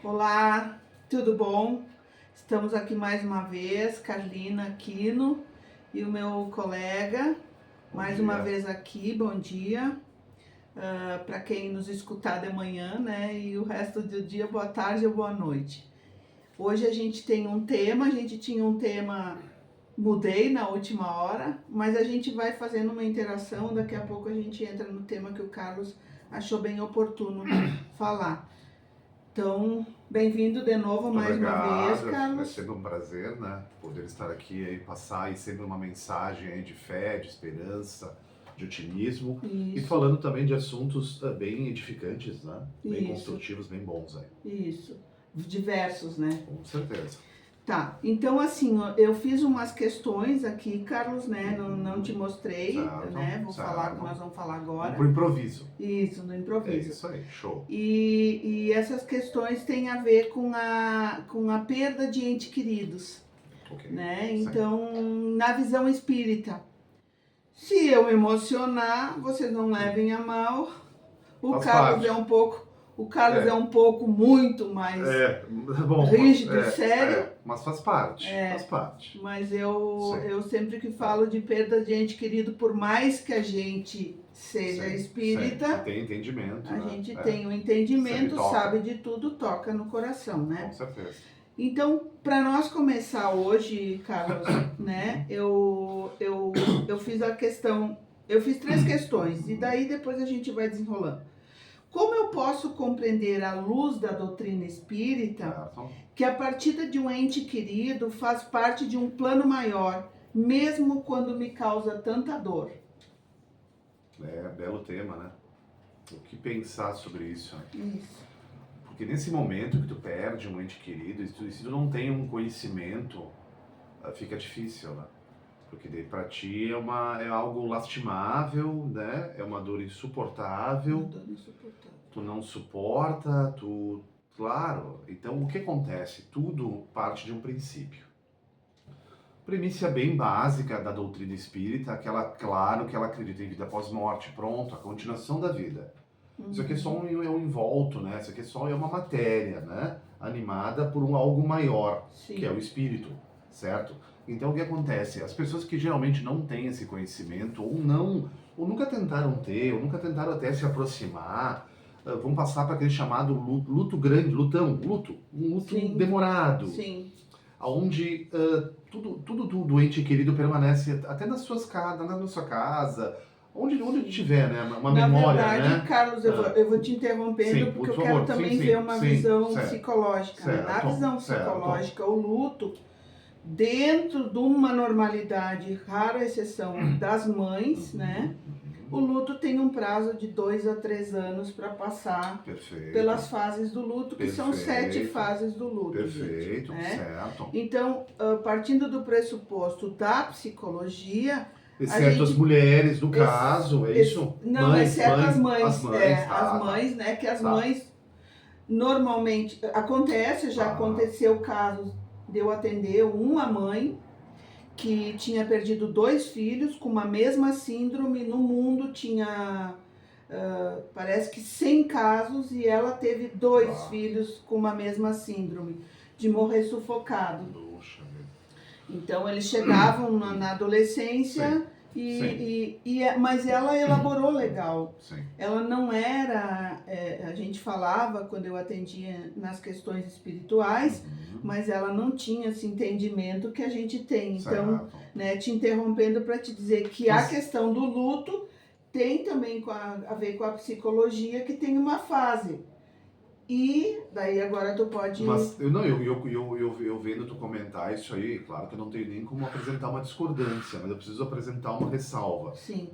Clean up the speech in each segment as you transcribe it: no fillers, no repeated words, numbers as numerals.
Olá, tudo bom? Estamos aqui mais uma vez, Carlina Aquino e o meu colega, Bom mais uma dia. vez aqui, bom dia. Para quem nos escutar de manhã, né? E o resto do dia, boa tarde ou boa noite. Hoje a gente tem um tema, a gente tinha um tema, mudei na última hora, mas a gente vai fazendo uma interação, daqui a pouco a gente entra no tema que o Carlos achou bem oportuno falar. Então, bem-vindo de novo Muito mais uma vez, obrigado. É Carlos. sempre um prazer, né? Poder estar aqui e passar aí sempre uma mensagem aí de fé, de esperança, de otimismo e Isso, falando também de assuntos bem edificantes, né? Bem isso, construtivos, bem bons aí. isso. Diversos, né? Com certeza. Tá, então assim, ó, eu fiz umas questões aqui, Carlos, né? Não te mostrei, Certo, né? Vou falar, certo. nós vamos falar Vamos agora. pro improviso. Isso, no É improviso. isso aí, show. E essas questões têm a ver com a perda de entes queridos, Ok. né? Sim. Então, na visão espírita, se eu me emocionar, vocês não levem a mal. O Faz Carlos parte. é um pouco muito mais Bom, rígido e sério, mas faz parte, faz parte. mas Sim. eu sempre que falo de perda de ente querido, por mais que a gente seja Sim, espírita, sim. Tem entendimento, a né? gente tem o entendimento, Sempre toca. sabe de tudo, toca no coração, né? Com certeza. Então, para nós começar hoje, Carlos, né, eu fiz a questão, eu fiz 3 questões, e daí depois a gente vai desenrolando. Como eu posso compreender à luz da doutrina espírita Certo. que a partida de um ente querido faz parte de um plano maior, mesmo quando me causa tanta dor? Belo tema, né? O que pensar sobre isso? Isso. Porque nesse momento que tu perde um ente querido, se tu não tem um conhecimento, fica difícil, né? Porque daí pra ti é algo lastimável, né? É uma dor insuportável. Uma dor insuportável. Tu não suporta, Claro, então o que acontece? Tudo parte de um princípio. Premissa bem básica da doutrina espírita, claro que ela acredita em vida após morte, pronto, a continuação da vida. Isso aqui é só um envolto, né? Isso aqui é uma matéria, né? Animada por algo maior, Sim. que é o espírito, certo? Então o que acontece? As pessoas que geralmente não têm esse conhecimento, ou nunca tentaram ter, ou nunca tentaram até se aproximar, vão passar para aquele chamado luto grande, um luto Sim. demorado. Sim. Onde tudo do doente querido permanece até na sua casa, onde estiver, né? Uma Na memória, verdade, né? Carlos, eu vou te interrompendo, Sim, porque por eu favor. quero também Sim, ver uma visão certo. psicológica. Né? Na Certo, visão certo. psicológica, o luto, dentro de uma normalidade, rara exceção das mães, né? O luto tem um prazo de 2 a 3 anos para passar Perfeito. pelas fases do luto, que são 7 fases do luto. Perfeito, gente, né? certo. Então, partindo do pressuposto da psicologia, Exceto as mulheres, no caso, é isso? Não, exceto as mães. As mães, as mães, né? Que as tá. mães normalmente acontece, já aconteceu casos de eu atender uma mãe que tinha perdido 2 filhos com uma mesma síndrome. No mundo tinha parece que 100 casos e ela teve 2 filhos com uma mesma síndrome, de morrer sufocado. Puxa vida. Então eles chegavam na adolescência. Mas ela elaborou legal. Sim. Ela não era, a gente falava quando eu atendia nas questões espirituais, mas ela não tinha esse entendimento que a gente tem. Então, né, te interrompendo para te dizer que a questão do luto tem também a ver com a psicologia, que tem uma fase. E daí agora tu pode... Mas eu vendo tu comentar isso aí, claro que eu não tenho nem como apresentar uma discordância, mas eu preciso apresentar uma ressalva. Sim.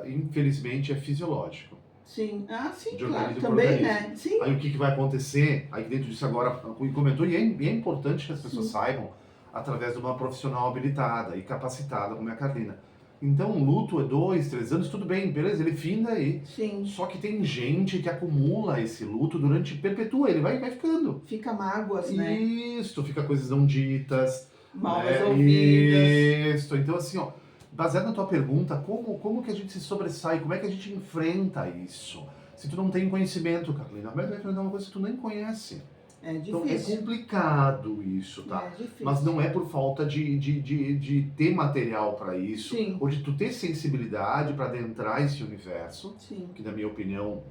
Infelizmente é fisiológico. Sim, sim, De claro, organismo também, organismo. né? Sim. Aí o que vai acontecer? Aí dentro disso agora, comentou, e é importante que as pessoas saibam, através de uma profissional habilitada e capacitada, como é a Carlina. Então, um luto é 2, 3 anos, tudo bem, beleza, ele finda aí. Sim. Só que tem gente que acumula esse luto perpetua, ele vai ficando. Fica mágoas, né? Isso, fica coisas não ditas. Mal resolvidas. Isso, então assim, baseado na tua pergunta, como que a gente se sobressai, como é que a gente enfrenta isso? se tu não tem conhecimento, Carolina. Mas vai enfrentar uma coisa que tu nem conhece. É Então é difícil. complicado isso, tá? É difícil. Mas não é por falta de ter material para isso, Sim. ou de tu ter sensibilidade para adentrar esse universo, Sim. que na minha opinião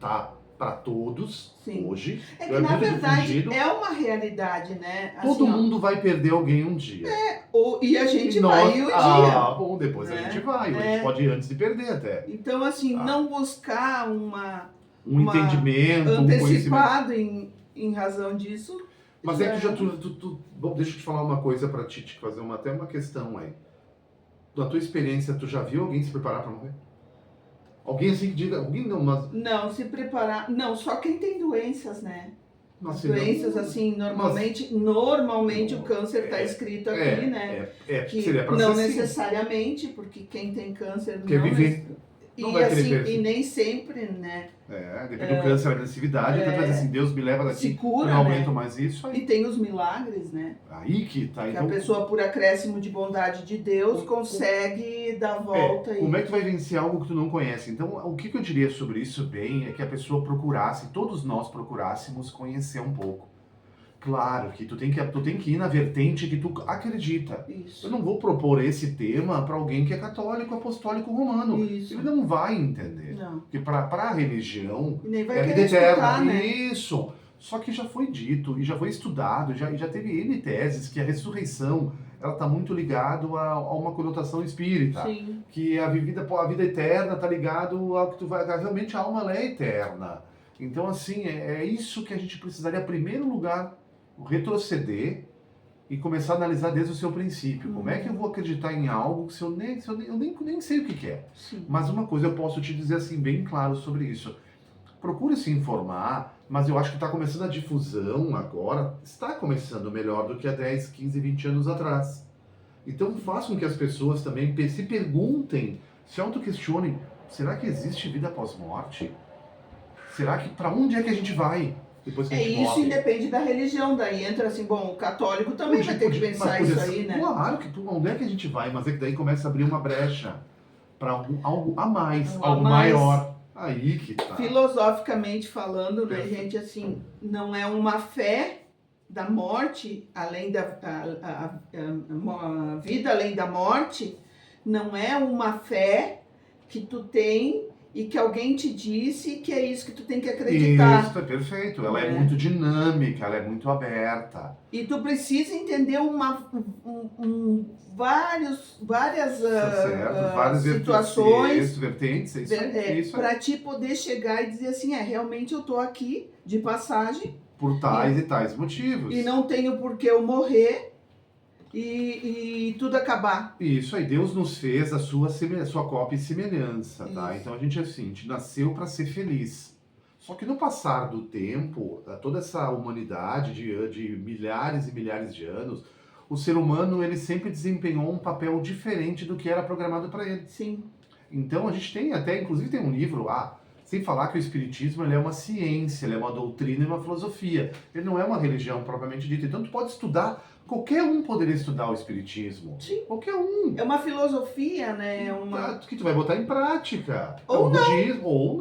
tá para todos Sim. hoje. É que na muito verdade difundido. é uma realidade, né? Todo Assim, ó, mundo vai perder alguém um dia. e a gente E vai nós- ir um Ah, dia. bom, depois a Né? gente vai. Ou a gente pode ir antes de perder até. Então, assim, Ah. não buscar uma Um entendimento, um conhecimento. antecipado em razão disso. Mas é que bom, deixa eu te falar uma coisa pra ti, te fazer até uma questão aí. Na tua experiência, tu já viu alguém se preparar pra morrer? Alguém assim que diga, alguém não, mas... Não, se preparar. Não, só quem tem doenças, né? Nossa, Doenças, não, assim, normalmente o câncer está É, escrito aqui, né? que seria pra não ser assim. necessariamente, porque quem tem câncer Quer não viver. Não vai querer viver. e nem sempre, né? Depende do câncer, a agressividade, então tu vai dizer assim, Deus me leva daqui, Se cura, eu não aguento né? mais isso, aí. E tem os milagres, né? Aí que tá, Que então... a pessoa, por acréscimo de bondade de Deus, consegue dar a volta. Como é que tu vai vencer algo que tu não conhece? Então, o que eu diria sobre isso bem é que a pessoa procurasse, todos nós procurássemos conhecer um pouco. Claro que tu tem que ir na vertente que tu acredita. Isso. Eu não vou propor esse tema para alguém que é católico, apostólico romano. Isso. Ele não vai entender. Não. Porque para a religião E nem vai é a vida querer eterna. escutar, né? Isso. Só que já foi dito e já foi estudado, já teve N teses que a ressurreição ela está muito ligado a uma conotação espírita. Sim. Que a vida eterna está ligado ao que tu vai... Realmente a alma ela é eterna. Então, assim, é isso que a gente precisaria, em primeiro lugar, retroceder e começar a analisar desde o seu princípio. Como é que eu vou acreditar em algo se eu nem sei o que é? Sim. Mas uma coisa eu posso te dizer assim, bem claro sobre isso. Procure se informar, mas eu acho que está começando a difusão agora, está começando melhor do que há 10, 15, 20 anos atrás. Então faça com que as pessoas também se perguntem, se autoquestionem, será que existe vida após morte? Será que, para onde é que a gente vai depois que a gente Isso morre? independe da religião, daí entra assim, bom, o católico também vai ter que pensar isso aí, né? Claro que onde é que a gente vai, mas é que daí começa a abrir uma brecha para algo a mais, Algo a algo mais. maior. Aí que tá. Filosoficamente falando, né, Perfeito. gente, assim, não é uma fé da morte, além da a vida além da morte, não é uma fé que tu tem e que alguém te disse que é isso que tu tem que acreditar. Isso, é perfeito. Ela é É. muito dinâmica, ela é muito aberta. E tu precisa entender várias Tá certo? Várias situações vertentes, é isso aí. Isso aí. para te poder chegar e dizer assim, realmente eu tô aqui de passagem Por tais e tais motivos. e não tenho por que eu morrer e tudo acabar. Isso aí, Deus nos fez a sua cópia e semelhança, tá? Isso. Então a gente assim, a gente nasceu para ser feliz. Só que no passar do tempo, toda essa humanidade de milhares e milhares de anos, o ser humano ele sempre desempenhou um papel diferente do que era programado para ele. Sim. Então a gente tem até, inclusive tem um livro lá, sem falar que o espiritismo ele é uma ciência, ele é uma doutrina e uma filosofia. Ele não é uma religião propriamente dita. Então tu pode estudar, qualquer um poderia estudar o espiritismo. Sim. Qualquer um. É uma filosofia, né? É uma... Que tu vai botar em prática. Ou não. Budismo, ou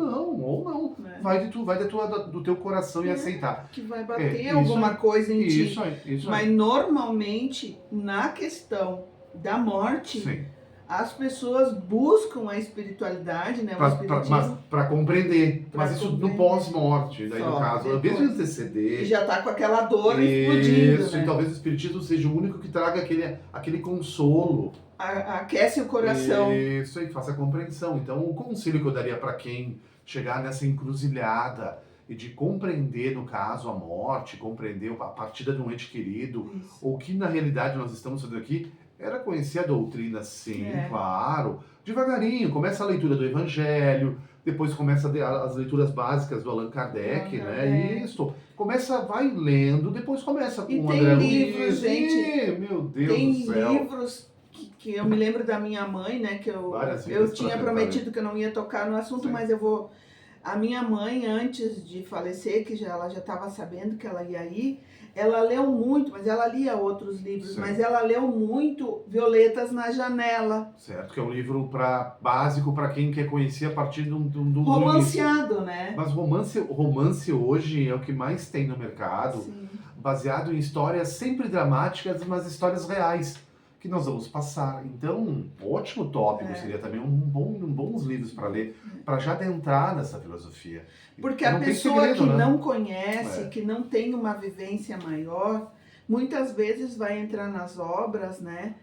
não. Né? Vai do teu coração e aceitar. Que vai bater isso alguma aí. coisa em ti. Isso aí. Mas normalmente, na questão da morte, Sim. as pessoas buscam a espiritualidade, né? O espiritismo. Para compreender. Pra Mas isso compreender. no pós-morte. Daí, no Só caso, ao invés de anteceder. E já tá com aquela dor explodindo, Isso, né? e talvez o espiritismo seja o único que traga aquele consolo. Aquece o coração. Isso aí, faça a compreensão. Então, o conselho que eu daria para quem chegar nessa encruzilhada e de compreender, no caso, a morte, compreender a partida de um ente querido, Isso. ou que na realidade nós estamos fazendo aqui, era conhecer a doutrina, sim, claro. Devagarinho, começa a leitura do Evangelho, depois começa as leituras básicas do Allan Kardec, né? Isso. Vai lendo, depois começa com E o tem André livros, Luiz. gente. Meu Deus Tem do céu. livros que eu me lembro da minha mãe, né? Que eu Várias vidas tinha pra prometido que eu não ia tocar no assunto, Sim. mas eu vou. A minha mãe, antes de falecer, ela já estava sabendo que ela ia ir, ela leu muito, mas ela lia outros livros, Sim. mas ela leu muito Violetas na Janela. Certo, que é um livro básico para quem quer conhecer a partir do Romanceado, né? Mas romance hoje é o que mais tem no mercado, Sim. baseado em histórias sempre dramáticas, mas histórias reais que nós vamos passar. Então, ótimo tópico seria também bons livros para ler, para já adentrar nessa filosofia. Porque não a tem pessoa segredo, que né? não conhece, que não tem uma vivência maior, muitas vezes vai entrar nas obras, né?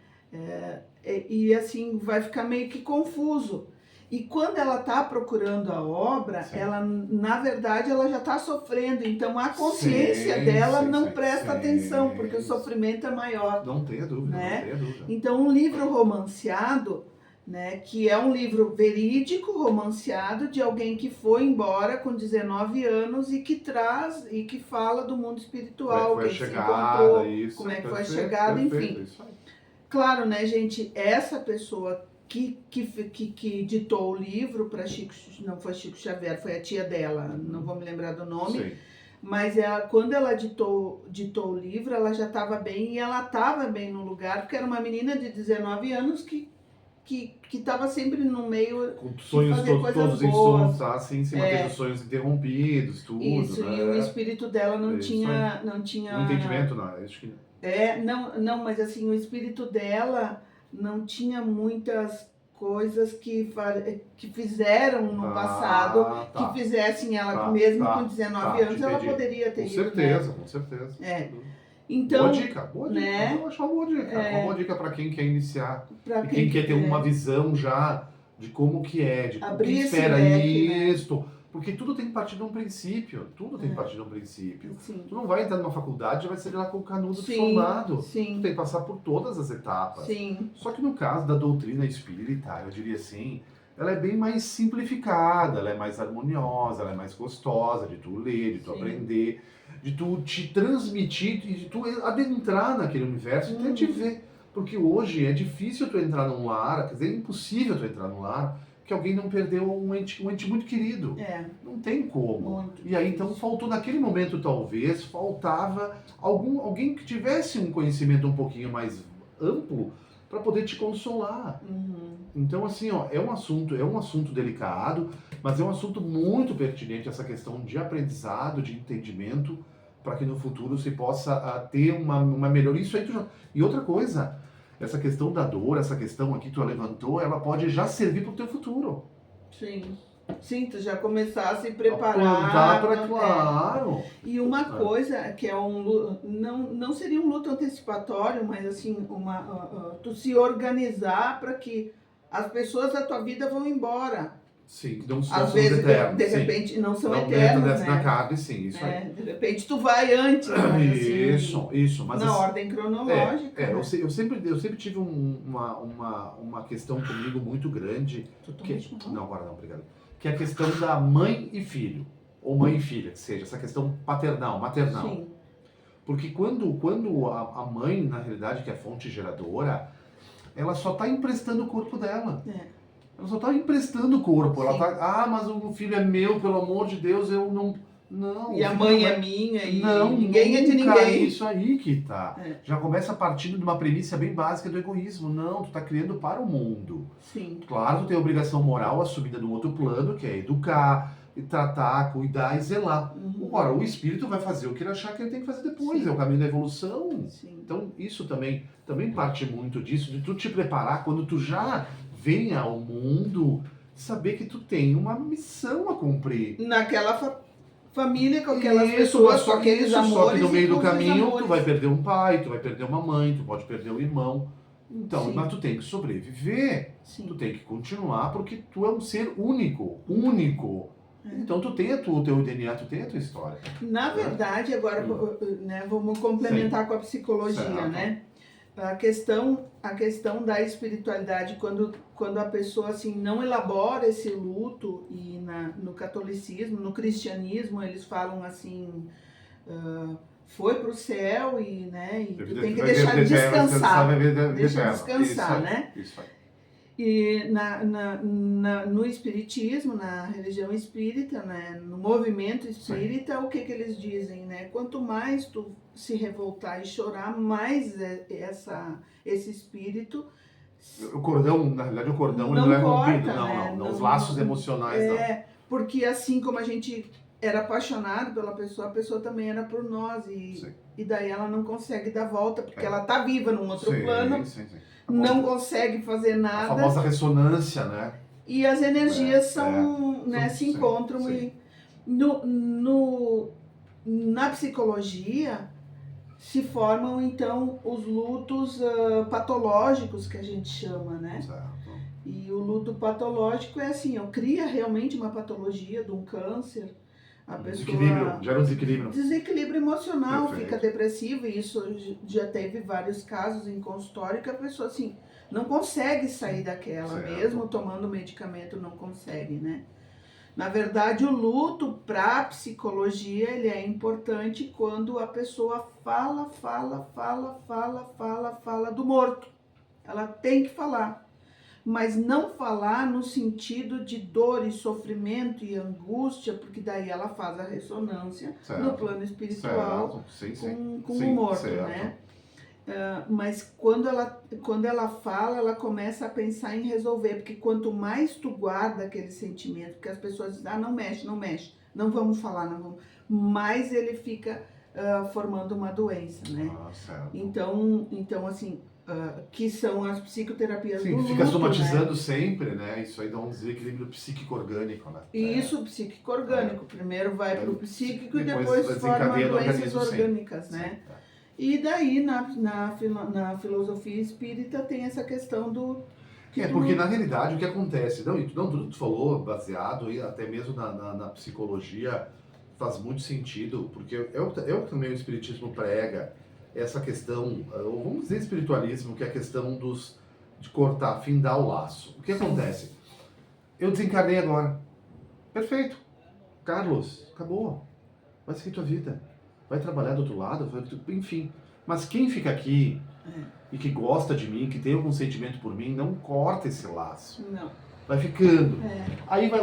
E assim, vai ficar meio que confuso. E quando ela está procurando a obra, Sim. ela, na verdade, ela já está sofrendo. Então, a consciência dela não presta atenção, porque o sofrimento é maior. Não tenha dúvida, né? Não tenha dúvida. Então, um livro romanceado, né, que é um livro verídico, romanceado, de alguém que foi embora com 19 anos e que traz e que fala do mundo espiritual, Como é que que foi a se chegada, encontrou, isso, como é que foi a perfeito, chegada, perfeito, enfim. isso aí. Claro, né, gente, essa pessoa que ditou o livro para Chico, não foi Chico Xavier, foi a tia dela, não vou me lembrar do nome, Sim. mas quando ela ditou o livro, ela já estava bem, e ela estava bem no lugar, porque era uma menina de 19 anos que estava sempre no meio com sonhos de fazer todos coisas boas. assim, em cima dos sonhos interrompidos, tudo, Isso, né? e o espírito dela não Isso tinha... Um entendimento, não, acho que... não, mas assim, o espírito dela não tinha muitas coisas que fizeram no passado, que fizessem ela, mesmo com 19 anos, ela poderia ter ido. Com certeza. Então, boa dica. Né? Eu acho uma boa dica. Uma boa dica para quem quer iniciar. Pra e quem quer ter uma visão já de como que é, de como que espera isso. Né? Porque tudo tem que partir de um princípio. Tudo tem que partir de um princípio. Sim. Tu não vai entrar numa faculdade e vai sair lá com o canudo formado. Sim. Tu tem que passar por todas as etapas. Sim. Só que no caso da doutrina espírita, eu diria assim, ela é bem mais simplificada, ela é mais harmoniosa, ela é mais gostosa de tu ler, de tu aprender, de tu te transmitir, de tu adentrar naquele universo e até te ver. Porque hoje é difícil tu entrar num lar, quer dizer, é impossível tu entrar num lar que alguém não perdeu um ente muito querido. Não tem como. E aí então faltou naquele momento, talvez, faltava alguém que tivesse um conhecimento um pouquinho mais amplo para poder te consolar. Então, assim, ó, é um assunto delicado, mas é um assunto muito pertinente, essa questão de aprendizado, de entendimento, para que no futuro se possa ter uma melhoria. Isso aí E outra coisa, essa questão da dor, essa questão aqui que tu levantou, ela pode já servir para o teu futuro. Sim, tu já começar a se preparar. Plantar para, claro. E uma coisa que é não seria um luto antecipatório, mas assim, tu se organizar para que as pessoas da tua vida vão embora. Sim, não às vezes, eternos, de repente, não são não eternos, né? Na carne, sim, isso aí. De repente tu vai antes, isso, mas na ordem cronológica. Eu sempre tive uma questão comigo muito grande. Não, agora não, obrigado. Que é a questão da mãe e filho, ou mãe e filha, que seja, essa questão paternal, maternal. Sim. Porque quando a mãe, na realidade, que é a fonte geradora, ela só está emprestando o corpo dela. Ela só está emprestando o corpo. Ela tá, mas o filho é meu, pelo amor de Deus, eu não... Não. E a mãe é minha, e não, ninguém é de ninguém. Isso aí que tá. Já começa partindo de uma premissa bem básica do egoísmo. Não, tu tá criando para o mundo. Sim. Claro, tu tem a obrigação moral assumida no outro plano, que é educar, tratar, cuidar e zelar. Agora, o espírito vai fazer o que ele achar que ele tem que fazer depois. É o caminho da evolução. Então, isso também parte muito disso, de tu te preparar quando tu já venha ao mundo, saber que tu tem uma missão a cumprir. Naquela família, com aquelas pessoas, com aqueles amores. Só que no meio do caminho tu vai perder um pai, tu vai perder uma mãe, tu pode perder um irmão. Então, mas tu tem que sobreviver. Tu tem que continuar, porque tu é um ser único. Então tu tem o teu DNA, tu tem a tua história. Na verdade, agora, né, vamos complementar com a psicologia, né? A questão da espiritualidade, quando a pessoa assim não elabora esse luto, e no catolicismo, no cristianismo, eles falam assim, foi pro céu e tu tem que deixar descansar, deixa descansar, né? Isso aí. E no espiritismo, na religião espírita, né, no movimento espírita, o que eles dizem, né? Quanto mais tu se revoltar e chorar, mais esse espírito O cordão, na realidade, o cordão ele não não é corta, rompido, né? não. Os laços emocionais, não. Porque assim como a gente era apaixonado pela pessoa, a pessoa também era por nós. Sim. E daí ela não consegue dar volta, porque É. ela tá viva num outro plano, Sim. não consegue fazer A nada. famosa ressonância, né? E as energias se Sim, encontram. sim. E na psicologia se formam então os lutos patológicos, que a gente chama, né? Certo. E o luto patológico é assim, cria realmente uma patologia de um câncer. A pessoa Desequilíbrio, gera um desequilíbrio. desequilíbrio emocional, Perfeito. fica depressiva, e isso já teve vários casos em consultório que a pessoa assim não consegue sair daquela, Certo. mesmo tomando medicamento não consegue, né? Na verdade, o luto para a psicologia ele é importante quando a pessoa fala do morto. Ela tem que falar. Mas não falar no sentido de dor e sofrimento e angústia, porque daí ela faz a ressonância no plano espiritual com o morto, né? Mas quando ela fala, ela começa a pensar em resolver, porque quanto mais tu guarda aquele sentimento, porque as pessoas dizem, não mexe, não vamos falar, mais ele fica formando uma doença, né? Certo. Então assim, que são as psicoterapias do luto, fica somatizando, né? sempre, né? Isso aí dá um desequilíbrio psíquico-orgânico, né? Isso, psíquico-orgânico. Primeiro vai para o psíquico e depois depois forma desencadeia no doenças organismo, orgânicas, né? E daí na filosofia espírita tem essa questão do... porque na realidade o que acontece, tudo que tu falou, baseado e até mesmo na psicologia, faz muito sentido, porque é o que também o espiritismo prega, essa questão, ou vamos dizer espiritualismo, que é a questão de cortar, findar o laço. O que acontece? Eu desencarnei agora. Perfeito. Carlos, acabou. Vai seguir tua vida. Vai trabalhar do outro lado, enfim. Mas quem fica aqui e que gosta de mim, que tem algum sentimento por mim, não corta esse laço. Não. Vai ficando. Aí vai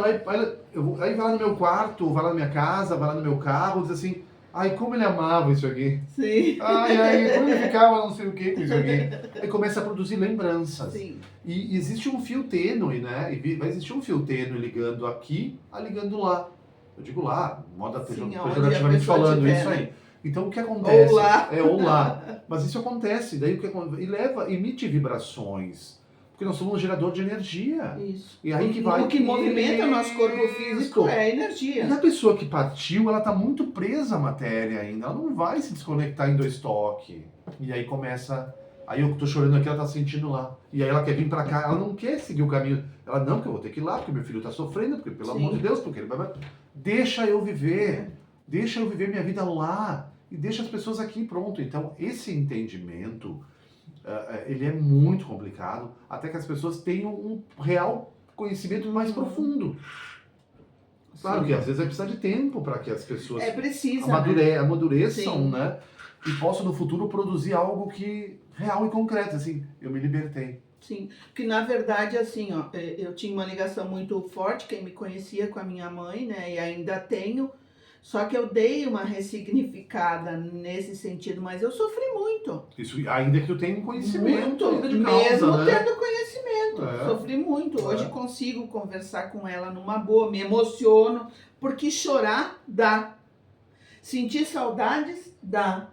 lá no meu quarto, vai lá na minha casa, vai lá no meu carro, diz assim, ai, como ele amava isso aqui. Sim. Ai, como ele ficava não sei o que com isso aqui. Aí começa a produzir lembranças. Sim. E existe um fio tênue, né? E vai existir um fio tênue ligando aqui a ligando lá. Eu digo lá, moda pejorativamente falando, isso aí. Então o que acontece? Ou lá. Ou lá. Mas isso acontece, daí emite vibrações. Porque nós somos um gerador de energia. Isso. E aí o que movimenta o nosso corpo físico é a energia. E a pessoa que partiu, ela está muito presa à matéria ainda. Ela não vai se desconectar em 2 toques. E aí começa... Aí eu tô chorando aqui, ela tá sentindo lá. E aí ela quer vir pra cá, ela não quer seguir o caminho. Ela, não, porque eu vou ter que ir lá, porque meu filho tá sofrendo, porque pelo amor de Deus, porque ele vai... Deixa eu viver. Deixa eu viver minha vida lá. E deixa as pessoas aqui, pronto. Então, esse entendimento, ele é muito complicado, até que as pessoas tenham um real conhecimento mais profundo. Claro que às vezes vai precisar de tempo para que as pessoas amadureçam, né? E possam no futuro produzir algo que real e concreto, assim, eu me libertei. Sim, porque na verdade, assim, eu tinha uma ligação muito forte, quem me conhecia, com a minha mãe, né, e ainda tenho, só que eu dei uma ressignificada nesse sentido, mas eu sofri muito. Isso, ainda que tu tenha conhecimento, muito, de causa, mesmo né? tendo conhecimento, sofri muito. Hoje consigo conversar com ela numa boa, me emociono, porque chorar dá, sentir saudades dá,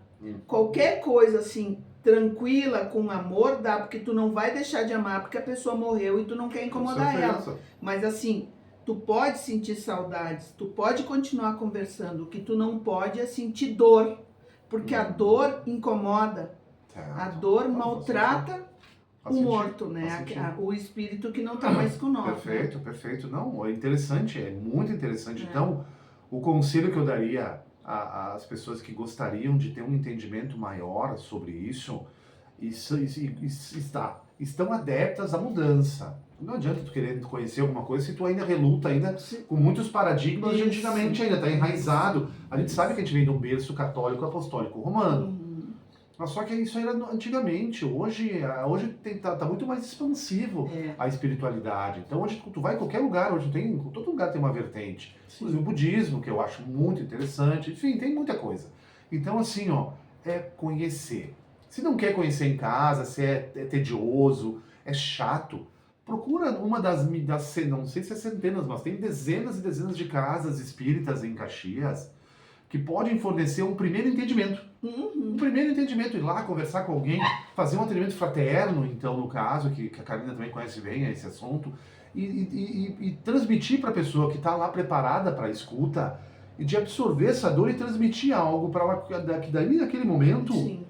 qualquer coisa assim, tranquila, com amor, dá, porque tu não vai deixar de amar porque a pessoa morreu e tu não quer incomodar ela. Mas assim, tu pode sentir saudades, tu pode continuar conversando, o que tu não pode é sentir dor, porque a dor incomoda, a dor maltrata o morto, né? O espírito que não tá mais com nós. Perfeito, né? Perfeito. Não, é interessante, é muito interessante. É. Então, o conselho que eu daria às pessoas que gostariam de ter um entendimento maior sobre isso, estão adeptas à mudança. Não adianta tu querer conhecer alguma coisa se tu ainda reluta com muitos paradigmas de antigamente ainda, está enraizado. A gente sabe que a gente vem de um berço católico apostólico romano. Mas só que isso era antigamente. Hoje tá muito mais expansivo a espiritualidade. Então hoje tu vai em qualquer lugar, todo lugar tem uma vertente. Inclusive o budismo, que eu acho muito interessante. Enfim, tem muita coisa. Então assim, ó, é conhecer. Se não quer conhecer em casa, se é tedioso, é chato, procura uma das, não sei se é centenas, mas tem dezenas e dezenas de casas espíritas em Caxias que podem fornecer um primeiro entendimento. Um primeiro entendimento, ir lá conversar com alguém, fazer um atendimento fraterno, então, no caso, que a Carolina também conhece bem esse assunto, e transmitir para a pessoa que está lá preparada para a escuta, e de absorver essa dor e transmitir algo para ela, que daí, naquele momento, sim,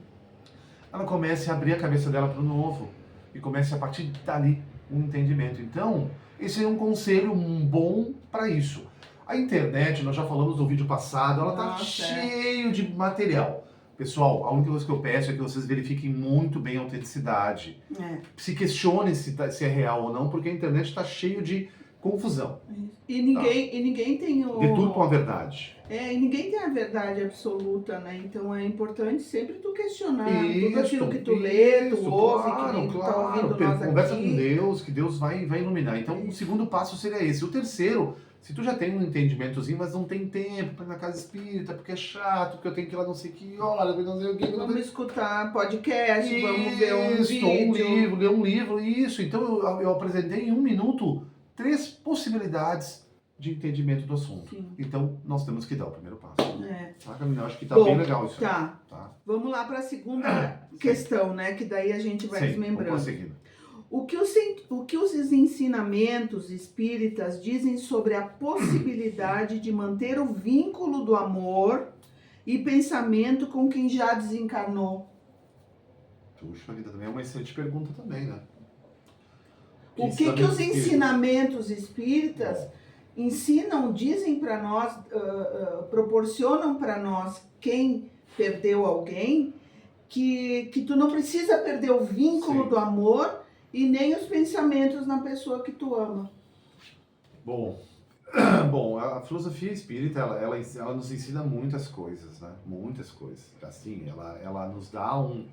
ela comece a abrir a cabeça dela para o novo, e comece a partir dali um entendimento. Então, esse é um conselho bom para isso. A internet, nós já falamos no vídeo passado, ela está cheio de material. Pessoal, a única coisa que eu peço é que vocês verifiquem muito bem a autenticidade. Se questionem se é real ou não, porque a internet está cheio de confusão. E ninguém tem o... De tudo com a verdade. E ninguém tem a verdade absoluta, né? Então é importante sempre tu questionar tudo aquilo que tu lê, tu ouve, que tá ouvindo nós conversa aqui. com Deus, que Deus vai iluminar. Então o segundo passo seria esse. O terceiro, se tu já tem um entendimentozinho, mas não tem tempo para ir na casa espírita, porque é chato, porque eu tenho que ir lá não sei que hora, não sei o que... Vamos escutar podcast, vamos ver um vídeo. Ler um livro, isso. Então eu apresentei em 1 minuto 3 possibilidades de entendimento do assunto. Sim. Então, nós temos que dar o primeiro passo. Tá, Camila? Eu acho que tá bem legal isso. Tá. Vamos lá para a segunda questão, né? Que daí a gente vai desmembrando. O que os ensinamentos espíritas dizem sobre a possibilidade de manter o vínculo do amor e pensamento com quem já desencarnou? Puxa vida, também é uma excelente pergunta também, né? O que os ensinamentos espíritas ensinam, dizem para nós, proporcionam para nós, quem perdeu alguém, que tu não precisa perder o vínculo do amor e nem os pensamentos na pessoa que tu ama. Bom, a filosofia espírita, ela nos ensina muitas coisas, né? Muitas coisas. Assim, ela nos dá um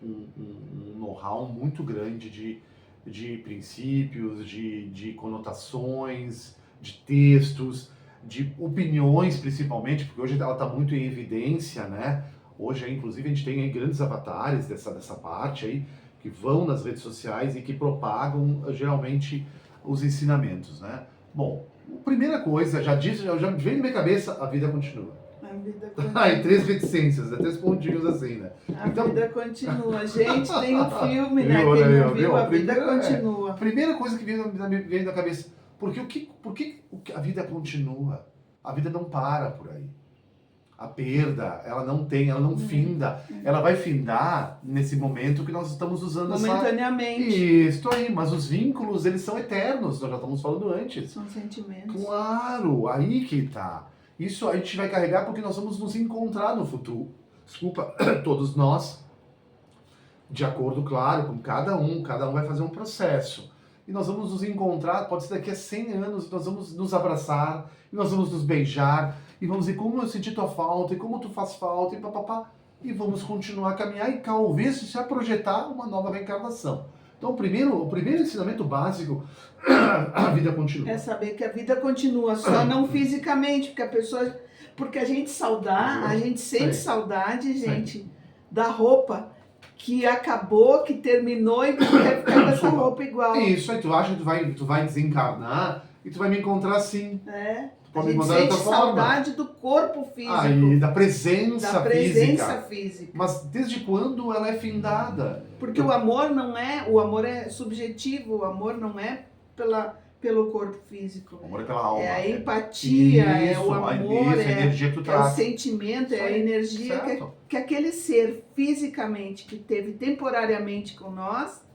know-how muito grande de princípios, de conotações, de textos, de opiniões principalmente, porque hoje ela está muito em evidência, né? Hoje, inclusive, a gente tem aí grandes avatares dessa parte aí, que vão nas redes sociais e que propagam geralmente os ensinamentos, né? Bom, a primeira coisa, já vem na minha cabeça, a vida continua. A vida continua. E 3 reticências, 3 pontinhos assim, né? A vida continua. Gente, tem um filme, né? Quem não viu, a vida continua. A primeira coisa que vem na cabeça, por que a vida continua? A vida não para por aí. A perda, ela não finda. Ela vai findar nesse momento que nós estamos usando momentaneamente. Isso aí, mas os vínculos, eles são eternos, nós já estamos falando antes. São sentimentos. Claro, aí que tá. Isso a gente vai carregar porque nós vamos nos encontrar no futuro. Desculpa, todos nós, de acordo, claro, com cada um vai fazer um processo. E nós vamos nos encontrar, pode ser daqui a 100 anos, nós vamos nos abraçar, e nós vamos nos beijar, e vamos dizer como eu senti tua falta, e como tu faz falta, e papapá. E vamos continuar a caminhar e talvez já projetar uma nova reencarnação. Então, o primeiro ensinamento básico, a vida continua. É saber que a vida continua, só não fisicamente, porque a gente sente saudade, gente, da roupa que acabou, que terminou e que quer ficar com essa roupa igual. Isso, aí tu acha que tu vai desencarnar e tu vai me encontrar assim. A gente sente saudade do corpo físico. Aí, da presença física. Mas desde quando ela é findada? Porque o amor é subjetivo, o amor não é pelo corpo físico. O amor é pela alma. É a empatia, é o amor, a energia que tu é o sentimento, é a energia que aquele ser fisicamente que teve temporariamente com nós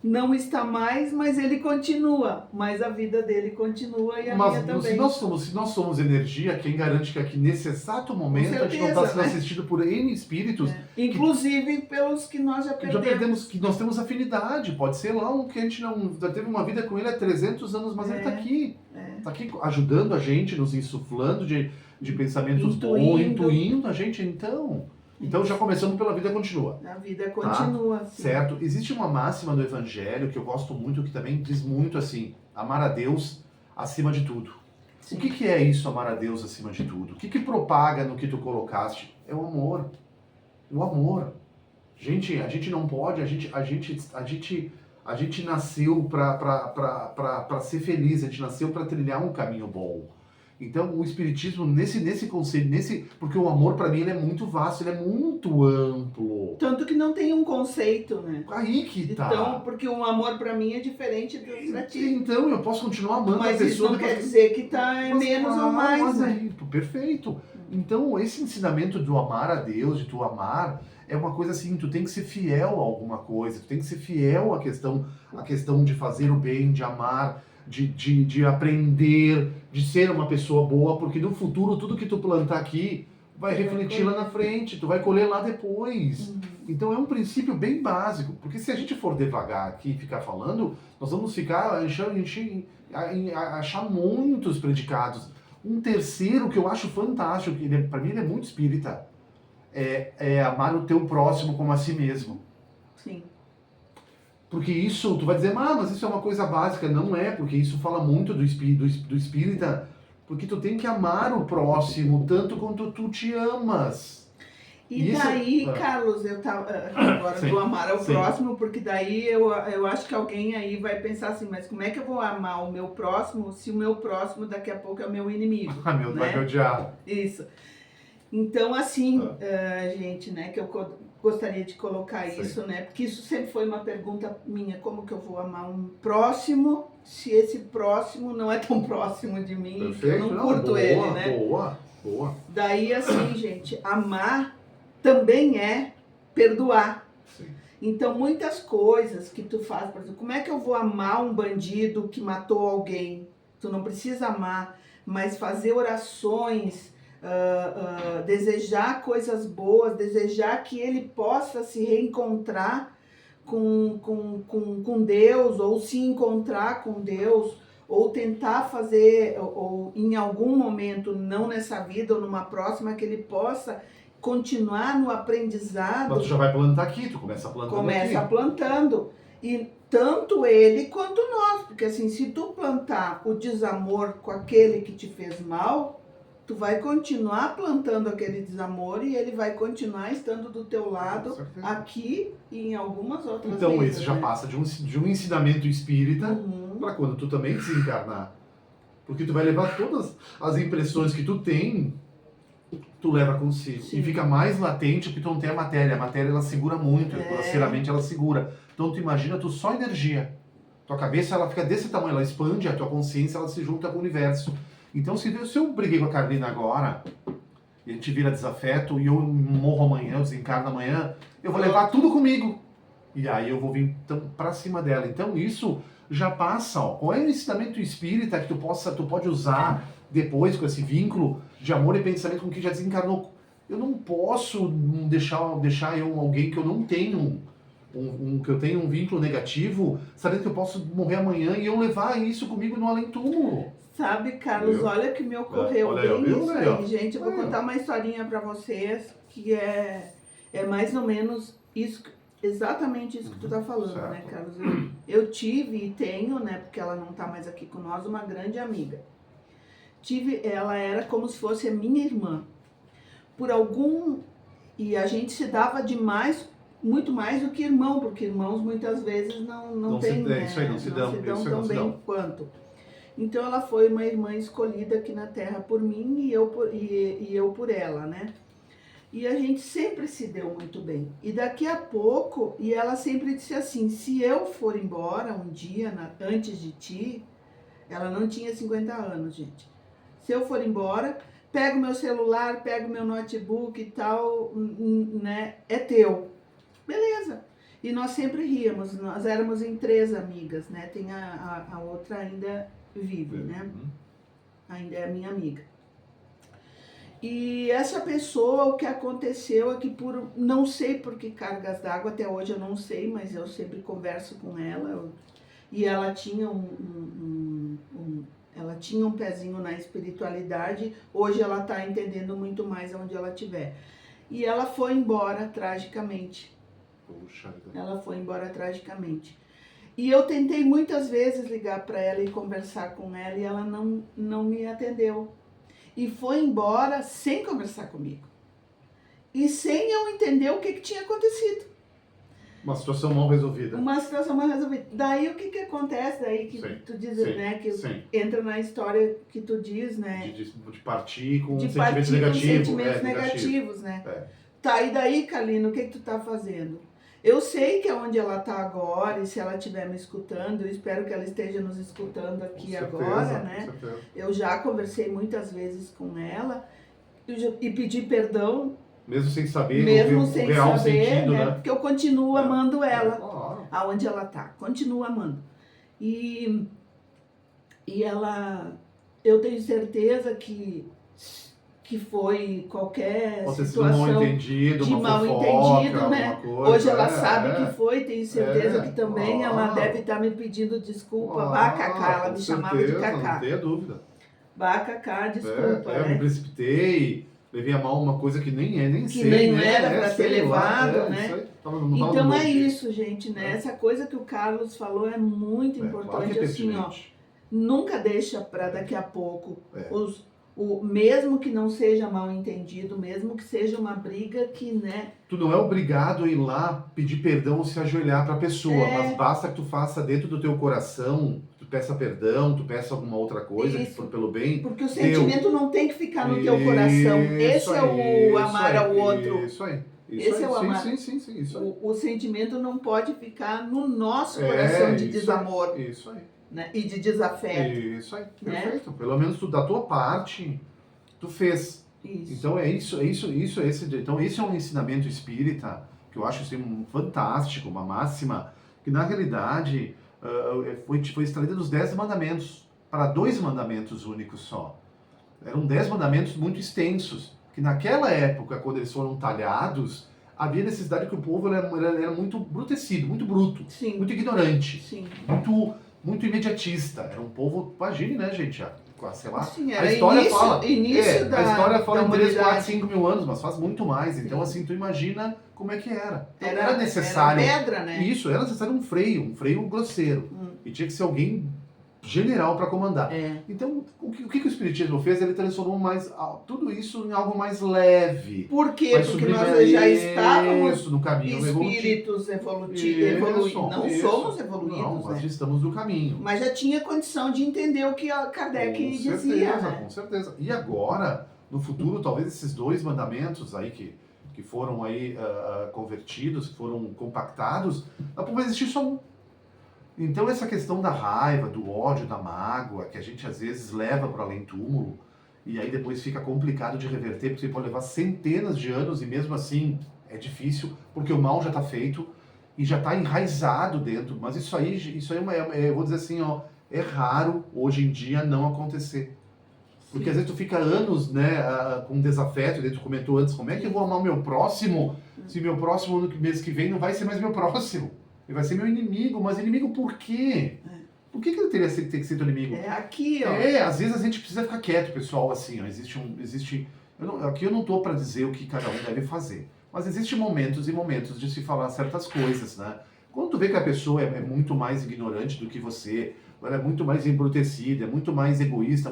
não está mais, mas ele continua, mas a vida dele continua e a minha também. Se nós somos energia, quem garante que aqui nesse exato momento a gente não está sendo assistido por N espíritos? Inclusive pelos que nós já perdemos. Que nós temos afinidade, pode ser lá um que a gente não já teve uma vida com ele há 300 anos, mas ele está aqui. Está aqui ajudando a gente, nos insuflando de pensamentos bons, intuindo a gente. Então, Então já começamos pela vida continua. A vida continua, assim. Certo? Existe uma máxima do Evangelho que eu gosto muito, que também diz muito assim, amar a Deus acima de tudo. Sim. O que é isso, amar a Deus acima de tudo? O que propaga no que tu colocaste? É o amor. O amor. Gente, a gente não pode, a gente nasceu para ser feliz, a gente nasceu para trilhar um caminho bom. Então, o Espiritismo, nesse conceito, porque o amor, para mim, ele é muito vasto, ele é muito amplo. Tanto que não tem um conceito, né? Aí que tá. Então, porque o amor para mim é diferente do pra ti. Então, eu posso continuar amando Mas a pessoa. isso não quer dizer que tá menos ou mais, mas né? aí, perfeito. Então, esse ensinamento do amar a Deus, de tu amar, é uma coisa assim, tu tem que ser fiel a alguma coisa, tu tem que ser fiel à questão de fazer o bem, de amar, de aprender, de ser uma pessoa boa, porque no futuro tudo que tu plantar aqui vai refletir lá na frente, tu vai colher lá depois. Então é um princípio bem básico, porque se a gente for devagar aqui e ficar falando, nós vamos ficar achar muitos predicados. Um terceiro que eu acho fantástico, que para mim ele é muito espírita, é amar o teu próximo como a si mesmo. Sim. Porque isso, tu vai dizer, mas isso é uma coisa básica. Não é, porque isso fala muito do espírita, porque tu tem que amar o próximo tanto quanto tu te amas. E daí, Carlos, eu tava agora do amar ao próximo, porque daí eu acho que alguém aí vai pensar assim, mas como é que eu vou amar o meu próximo se o meu próximo daqui a pouco é o meu inimigo? Vai me odiar. Isso. Então, assim, gente, né, que eu gostaria de colocar isso, né, porque isso sempre foi uma pergunta minha, como que eu vou amar um próximo se esse próximo não é tão próximo de mim, perfeito, eu não curto ele, né? Boa. Daí, assim, gente, amar também é perdoar. Sim. Então, muitas coisas que tu faz, por exemplo, como é que eu vou amar um bandido que matou alguém? Tu não precisa amar, mas fazer orações, desejar coisas boas, desejar que ele possa se reencontrar com Deus, ou se encontrar com Deus, ou tentar fazer, ou em algum momento, não nessa vida ou numa próxima, que ele possa continuar no aprendizado. Mas tu já vai plantar aqui, tu começa plantando Começa aqui. plantando. E tanto ele quanto nós, porque assim, se tu plantar o desamor com aquele que te fez mal, tu vai continuar plantando aquele desamor e ele vai continuar estando do teu lado aqui e em algumas outras vezes. Então esse já passa de um ensinamento espírita para quando tu também desencarnar. Porque tu vai levar todas as impressões que tu tem, tu leva consigo. Sim. E fica mais latente porque tu não tem a matéria. A matéria ela segura muito, grosseiramente ela segura. Então tu imagina tu só energia. Tua cabeça ela fica desse tamanho, ela expande, a tua consciência ela se junta com o universo. Então se eu briguei com a Carlina agora, e a gente vira desafeto, e eu morro amanhã, eu desencarno amanhã, eu vou levar tudo comigo. E aí eu vou vir pra cima dela. Então isso já passa, ó. Qual é o ensinamento espírita que tu pode usar depois com esse vínculo de amor e pensamento com quem já desencarnou? Eu não posso deixar eu alguém que eu não tenho que eu tenho um vínculo negativo, sabendo que eu posso morrer amanhã e eu levar isso comigo no além-túmulo. Sabe, Carlos, olha que me ocorreu bem isso aí, gente. Eu vou contar uma historinha para vocês que é mais ou menos isso, exatamente isso que tu tá falando, certo, né, Carlos? Eu tive e tenho, né, porque ela não tá mais aqui com nós, uma grande amiga. Ela era como se fosse a minha irmã. E a gente se dava demais, muito mais do que irmão, porque irmãos muitas vezes não tem, né? Isso aí, não se dão tão bem quanto. Então ela foi uma irmã escolhida aqui na Terra por mim e eu por ela, né? E a gente sempre se deu muito bem. E daqui a pouco, e ela sempre disse assim, se eu for embora um dia antes de ti, ela não tinha 50 anos, gente. Se eu for embora, pego meu celular, pego meu notebook e tal, né? É teu. Beleza. E nós sempre ríamos, nós éramos em 3 amigas, né? Tem a outra ainda vive, né? Ainda é minha amiga. E essa pessoa, o que aconteceu é que não sei por que cargas d'água, até hoje eu não sei, mas eu sempre converso com ela. E ela tinha ela tinha um pezinho na espiritualidade, hoje ela está entendendo muito mais onde ela estiver. e ela foi embora tragicamente. Puxa vida. Ela foi embora tragicamente. E eu tentei muitas vezes ligar para ela e conversar com ela e ela não me atendeu. E foi embora sem conversar comigo. E sem eu entender o que tinha acontecido. Uma situação mal resolvida. Uma situação mal resolvida. Daí o que acontece? Daí que Sim, tu diz, sim, né? Que sim. entra na história que tu diz, né? De partir com De sentimentos partir com negativos. sentimentos Negativo. negativos, né? É. Tá, e daí, Kalina, o que tu tá fazendo? Eu sei que é onde ela tá agora, e se ela estiver me escutando, eu espero que ela esteja nos escutando aqui Com certeza, agora, né? com certeza. Eu já conversei muitas vezes com ela e pedi perdão, Mesmo sem saber mesmo o sem real saber, sentido, né? né? Porque eu continuo amando ela, Claro. aonde ela tá, continuo amando. E ela, eu tenho certeza que foi qualquer Pode ter sido um situação mal entendido, de uma mal fofoca, entendido, né? alguma coisa. Hoje ela sabe que foi, tenho certeza É, que também claro. ela deve estar me pedindo desculpa. Ah, Vá, Cacá, ela com me chamava de certeza, Cacá. não tenha dúvida. Vá, Cacá, desculpa, Eu me né? precipitei, levei a mal uma coisa que nem Que sei, nem né? era pra ter sei lá, levado, né? Isso aí, não tava Então no é meu jeito. isso, gente, né? Essa coisa que o Carlos falou é muito Claro importante, que é assim, ó. pertinente. Nunca deixa para daqui a pouco É. mesmo que não seja mal entendido, mesmo que seja uma briga que, né? Tu não é obrigado a ir lá pedir perdão ou se ajoelhar para a pessoa, mas basta que tu faça dentro do teu coração, tu peça perdão, tu peça alguma outra coisa, que for pelo bem. Porque o sentimento não tem que ficar no teu coração. Esse é o amar ao outro. Isso aí. Esse é o amar. Sim, isso aí. O sentimento não pode ficar no nosso coração de desamor. Isso aí. Né? E de desafeto. Isso aí, né? perfeito. Pelo menos tu, da tua parte, tu fez. Isso. Então então esse é um ensinamento espírita que eu acho assim, fantástico, uma máxima, que na realidade foi extraída dos 10 mandamentos para 2 mandamentos únicos só. Eram 10 mandamentos muito extensos, que naquela época, quando eles foram talhados, havia necessidade que o povo era muito brutecido, muito bruto, Sim. muito ignorante, Sim. muito imediatista. Era um povo, imagine, né, gente? Sei lá. Sim, A história fala. a história fala em 3, humanidade. 4, 5 mil anos, mas faz muito mais. Então, Sim. assim, tu imagina como é que era. Então, era necessário. Era pedra, né? Isso, era necessário um freio grosseiro. E tinha que ser alguém general para comandar. Então, o que o Espiritismo fez? Ele transformou tudo isso em algo mais leve. Por quê? Porque nós já estávamos no caminho espíritos evoluídos. Não somos evoluídos, não, nós né? estamos no caminho. Mas já tinha condição de entender o que a Kardec dizia. Né? Com certeza. E agora, no futuro, talvez esses 2 mandamentos aí que foram aí convertidos, que foram compactados, vai existir só um. Então essa questão da raiva, do ódio, da mágoa, que a gente às vezes leva para além túmulo, e aí depois fica complicado de reverter, porque você pode levar centenas de anos e mesmo assim é difícil, porque o mal já está feito e já está enraizado dentro. Mas isso aí eu vou dizer assim, ó, é raro hoje em dia não acontecer. Porque às vezes tu fica anos, né, com desafeto, e tu comentou antes, como é que eu vou amar o meu próximo, se meu próximo no mês que vem não vai ser mais meu próximo? Ele vai ser meu inimigo, mas inimigo por quê? Por que ele teria que ser teu inimigo? É aqui, ó. Às vezes a gente precisa ficar quieto, pessoal, assim, ó, aqui eu não tô para dizer o que cada um deve fazer, mas existem momentos e momentos de se falar certas coisas, né? Quando tu vê que a pessoa é muito mais ignorante do que você, ela é muito mais embrutecida, é muito mais egoísta,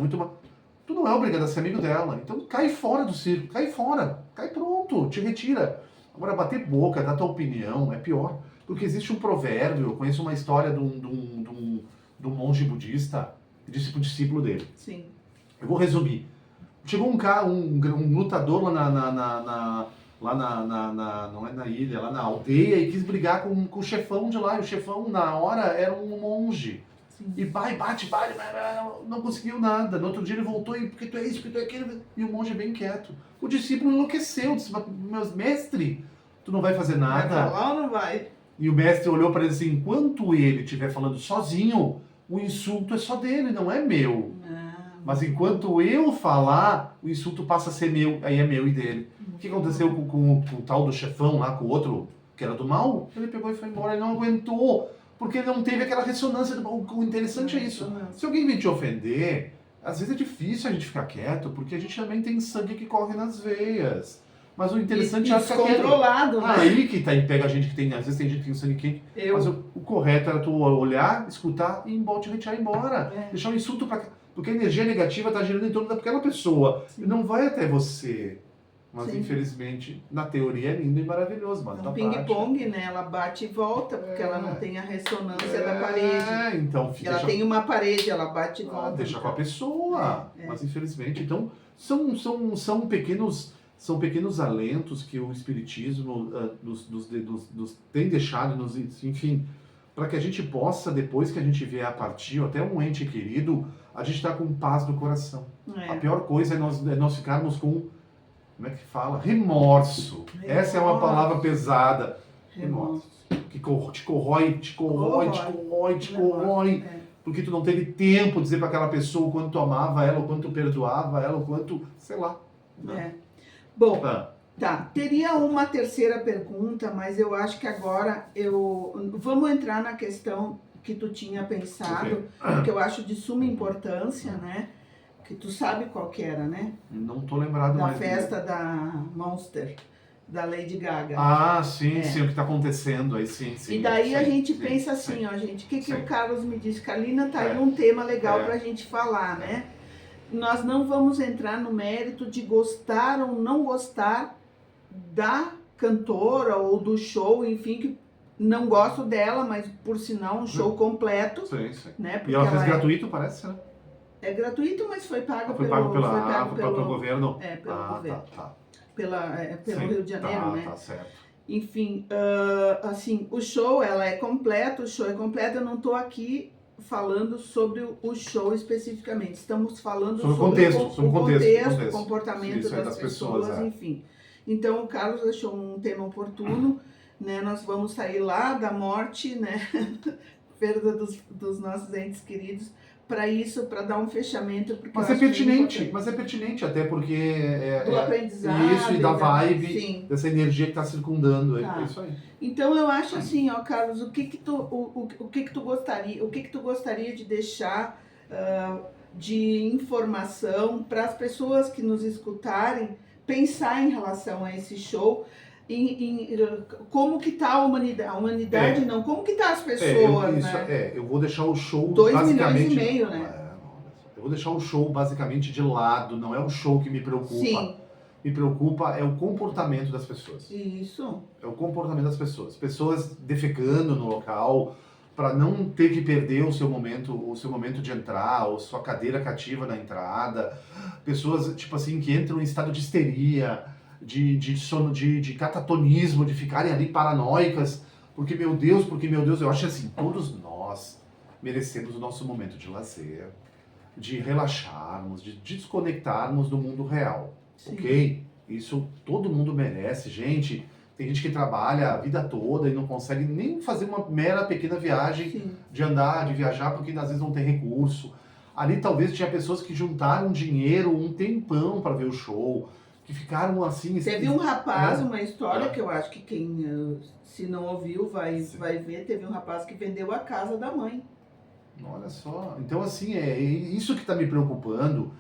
tu não é obrigado a ser amigo dela, então cai fora do circo, cai pronto, te retira. Agora, bater boca, dar tua opinião, é pior. Porque existe um provérbio, eu conheço uma história de um monge budista, que disse pro discípulo dele. Sim. Eu vou resumir. Chegou um lutador lá não é na ilha, lá na aldeia, e quis brigar com o chefão de lá. E o chefão, na hora, era um monge. Sim. E bate, não conseguiu nada. No outro dia ele voltou, e porque tu é isso, porque tu é aquilo. E o monge bem quieto. O discípulo enlouqueceu, disse, mestre, tu não vai fazer nada. Vai falar ou não vai? E o mestre olhou para ele assim, enquanto ele estiver falando sozinho, o insulto é só dele, não é meu. Mas enquanto eu falar, o insulto passa a ser meu, aí é meu e dele. O que aconteceu com o tal do chefão lá, com o outro, que era do mal? Ele pegou e foi embora, ele não aguentou, porque ele não teve aquela ressonância. O interessante é isso. Se alguém vem te ofender, às vezes é difícil a gente ficar quieto, porque a gente também tem sangue que corre nas veias. Mas o interessante E é que descontrolado, né? aí que pega a gente que tem, às vezes tem gente que tem o sangue quente, mas o correto era tu olhar, escutar e ir embora, te retirar embora. Deixar um insulto pra... Porque a energia negativa tá girando em torno daquela pessoa. Sim. E não vai até você. Mas, sim, infelizmente, na teoria é lindo e maravilhoso, mas na prática... ping-pong, né? Ela bate e volta, porque ela não tem a ressonância da parede. Então... Ela tem uma parede, ela bate e volta. Deixa com a pessoa. Mas, infelizmente, então, são pequenos alentos que o Espiritismo nos tem deixado, enfim, para que a gente possa, depois que a gente vier a partir, até um ente querido, a gente está com paz no coração. A pior coisa é nós ficarmos com... Como é que fala? Remorso. Essa é uma palavra pesada. Remorso. Que te corrói. Porque tu não teve tempo de dizer para aquela pessoa o quanto tu amava ela, o quanto tu perdoava ela, o quanto... Sei lá. Bom, tá. Teria uma terceira pergunta, mas eu acho que agora vamos entrar na questão que tu tinha pensado, que eu acho de suma importância, né? Que tu sabe qual que era, né? Não tô lembrado mais. Da festa da Monster, da Lady Gaga. Ah, sim, o que tá acontecendo aí, sim. E daí a gente pensa assim, ó, gente, o que o Carlos me disse? Carlina, tá aí um tema legal pra gente falar, né? Nós não vamos entrar no mérito de gostar ou não gostar da cantora ou do show, enfim, que não gosto dela, mas por sinal um show completo. Sim. Né? E ela fez gratuito, parece, né? É gratuito, mas foi pago pelo governo. Pelo governo. Tá. Pelo Rio de Janeiro, né? Tá certo. Enfim, assim, o show é completo, eu não estou aqui falando sobre o show especificamente, estamos falando sobre o contexto, o comportamento das pessoas, enfim. Então, o Carlos achou um tema oportuno, né? Nós vamos sair lá da morte, né? Perda dos nossos entes queridos, para dar um fechamento. Mas é pertinente até porque do aprendizado. Isso, e da vibe, dessa energia que está circundando. É isso aí. Então eu acho assim, ó, Carlos, o que tu gostaria de deixar de informação para as pessoas que nos escutarem pensar em relação a esse show? Como que tá a humanidade não, como que tá as pessoas, né? Eu vou deixar o show 2,5 milhões, né? Eu vou deixar o show basicamente de lado, não é o show que me preocupa. Sim. Me preocupa é o comportamento das pessoas. Isso. É o comportamento das pessoas. Pessoas defecando no local para não ter que perder o seu momento de entrar, ou sua cadeira cativa na entrada. Pessoas, tipo assim, que entram em estado de histeria, de sono, de catatonismo, de ficarem ali paranoicas, porque meu Deus, eu acho assim, todos nós merecemos o nosso momento de lazer, de relaxarmos, de desconectarmos do mundo real, ok? Isso todo mundo merece, gente. Tem gente que trabalha a vida toda e não consegue nem fazer uma mera pequena viagem de andar, de viajar, porque às vezes não tem recurso. Ali talvez tinha pessoas que juntaram dinheiro um tempão para ver o show, que ficaram assim... Teve um rapaz, uma história que eu acho que quem, se não ouviu, vai ver. Teve um rapaz que vendeu a casa da mãe. Olha só. Então, assim, é isso que está me preocupando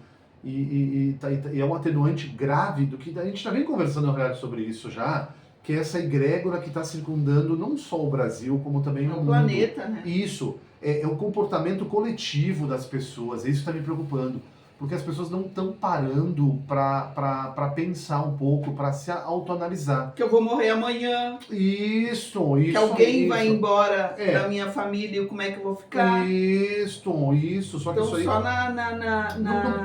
e é um atenuante grave do que a gente já vem conversando, na verdade, sobre isso já, que é essa egrégora que está circundando não só o Brasil, como também o mundo. Planeta, né? Isso. É o comportamento coletivo das pessoas. Isso está me preocupando. Porque as pessoas não estão parando para pensar um pouco, para se autoanalisar. Que eu vou morrer amanhã. Isso. Que alguém vai embora da minha família e como é que eu vou ficar. Isso. Só que então, isso aí... só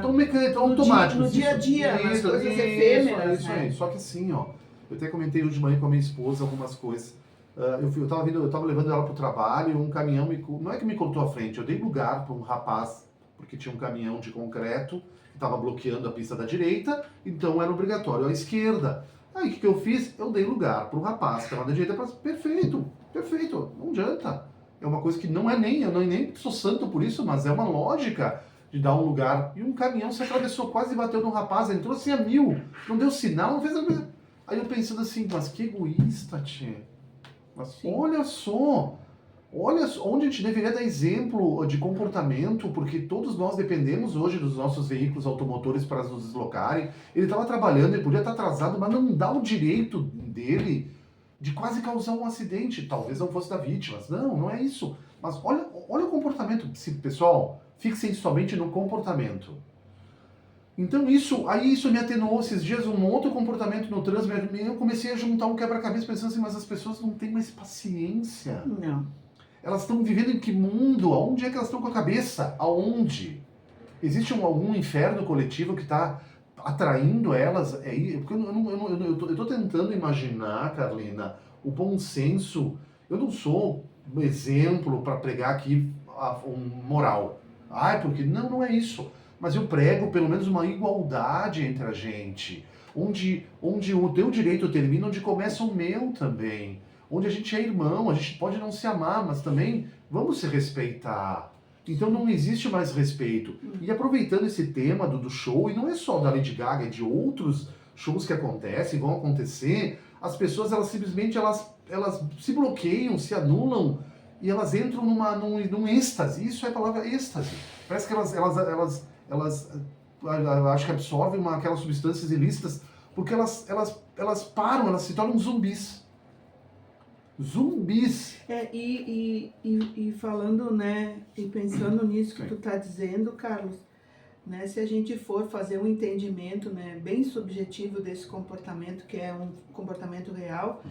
tão automático. No dia a dia, nas coisas efêmeras. Isso aí. Só que assim, ó, eu até comentei hoje de manhã com a minha esposa algumas coisas. Eu tava levando ela pro trabalho, um caminhão não é que me cortou a frente, eu dei lugar para um rapaz, porque tinha um caminhão de concreto que estava bloqueando a pista da direita, então era obrigatório à esquerda. Aí o que eu fiz? Eu dei lugar para o rapaz que estava da direita. Perfeito, não adianta. É uma coisa que eu nem sou santo por isso, mas é uma lógica de dar um lugar. E um caminhão se atravessou, quase bateu no rapaz, entrou assim a 1000, não deu sinal, não fez nada. Aí eu pensando assim, mas que egoísta, tchê. Mas olha só, Olha onde a gente deveria dar exemplo de comportamento, porque todos nós dependemos hoje dos nossos veículos automotores para nos deslocarem. Ele estava trabalhando, ele podia estar atrasado, mas não dá o direito dele de quase causar um acidente. Talvez não fosse da vítima. Não, não é isso. Mas olha o comportamento. Pessoal, fixem somente no comportamento. Então isso me atenuou esses dias, um outro comportamento no trânsito. Eu comecei a juntar um quebra-cabeça pensando assim, mas as pessoas não têm mais paciência. Não. Elas estão vivendo em que mundo? Aonde é que elas estão com a cabeça? Aonde? Existe algum inferno coletivo que está atraindo elas? Porque eu estou tentando imaginar, Carlina, o bom senso. Eu não sou um exemplo para pregar aqui um moral. Porque não é isso. Mas eu prego pelo menos uma igualdade entre a gente. Onde o teu direito termina, onde começa o meu também. Onde a gente é irmão, a gente pode não se amar, mas também vamos se respeitar. Então não existe mais respeito. E aproveitando esse tema do show, e não é só da Lady Gaga, é de outros shows que acontecem, vão acontecer, as pessoas elas simplesmente elas se bloqueiam, se anulam e elas entram num êxtase. Isso é a palavra êxtase. Parece que elas acho que absorvem aquelas substâncias ilícitas porque elas param, elas se tornam zumbis. Zumbis. E falando, né, e pensando nisso que tu tá dizendo, Carlos, né, se a gente for fazer um entendimento, né, bem subjetivo desse comportamento, que é um comportamento real,